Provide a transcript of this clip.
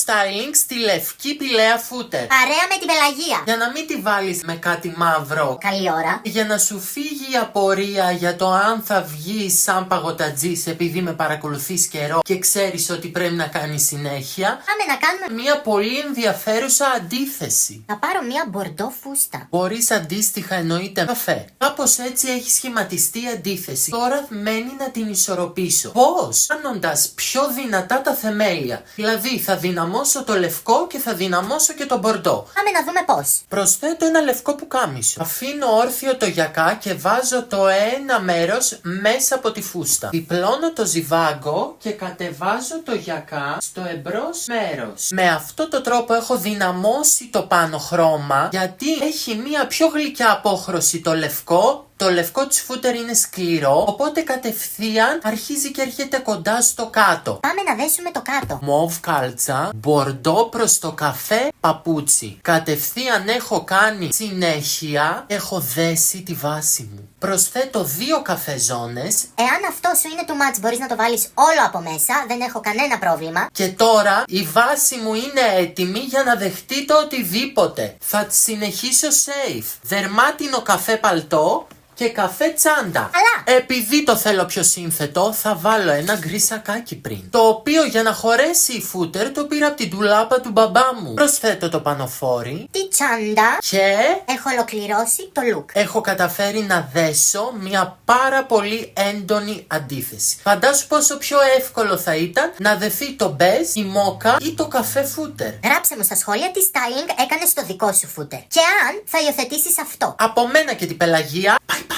styling στη λευκή πηλαία φούτερ. Παρέα με την Πελαγία. Για να μην τη βάλεις με κάτι μαύρο. Καλή ώρα. Για να σου φύγει η απορία για το αν θα βγεις σαν παγωτατζής επειδή με παρακολουθείς καιρό και ξέρεις ότι πρέπει να κάνεις συνέχεια. Πάμε να κάνουμε Μια πολύ ενδιαφέρουσα αντίθεση. Θα πάρω μια μπορντό φούστα. Μπορείς αντίστοιχα εννοείται καφέ. Κάπως έτσι έχει σχηματιστεί η αντίθεση. Τώρα μένει να την ισορροπήσω. Πώς? Κάνοντας πιο δυνατά τα θεμέλια. Δηλαδή θα δυναμώσω το λευκό και θα δυναμώσω και το μπορντό. Πάμε να δούμε πώς. Προσθέτω ένα λευκό πουκάμισο. Αφήνω όρθιο το γιακά και βάζω το ένα μέρος μέσα από τη φούστα. Διπλώνω το ζιβάγκο και κατεβάζω το γιακά στο εμπρός μέρος. Με αυτό το τρόπο έχω δυναμώσει το πάνω χρώμα γιατί έχει μια πιο γλυκιά απόχρωση το λευκό. Το λευκό της φούτερ είναι σκληρό, οπότε κατευθείαν αρχίζει και έρχεται κοντά στο κάτω. Πάμε να δέσουμε το κάτω. Μοβ κάλτσα, μπορντό προς το καφέ, παπούτσι. Κατευθείαν έχω κάνει συνέχεια, έχω δέσει τη βάση μου. Προσθέτω 2 καφεζόνες. Εάν αυτό σου είναι too much, μπορείς να το βάλεις όλο από μέσα. Δεν έχω κανένα πρόβλημα. Και τώρα η βάση μου είναι έτοιμη για να δεχτείτε οτιδήποτε. Θα τη συνεχίσω safe. Δερμάτινο καφέ παλτό και καφέ τσάντα. Αλλά Επειδή το θέλω πιο σύνθετο, θα βάλω ένα γκρι σακάκι πριν. Το οποίο για να χωρέσει η φούτερ το πήρα από την ντουλάπα του μπαμπά μου. Προσθέτω το πανοφόρι τη τσάντα. και Έχω ολοκληρώσει το look. έχω καταφέρει να δέσω μια πάρα πολύ έντονη αντίθεση. Φαντάσου πόσο πιο εύκολο θα ήταν να δεθεί το μπεζ, η μόκα ή το καφέ φούτερ. Γράψε μου στα σχόλια τι styling έκανες στο δικό σου φούτερ. Και αν θα υιοθετήσεις αυτό. Από μένα και την Πελαγία. Bye bye.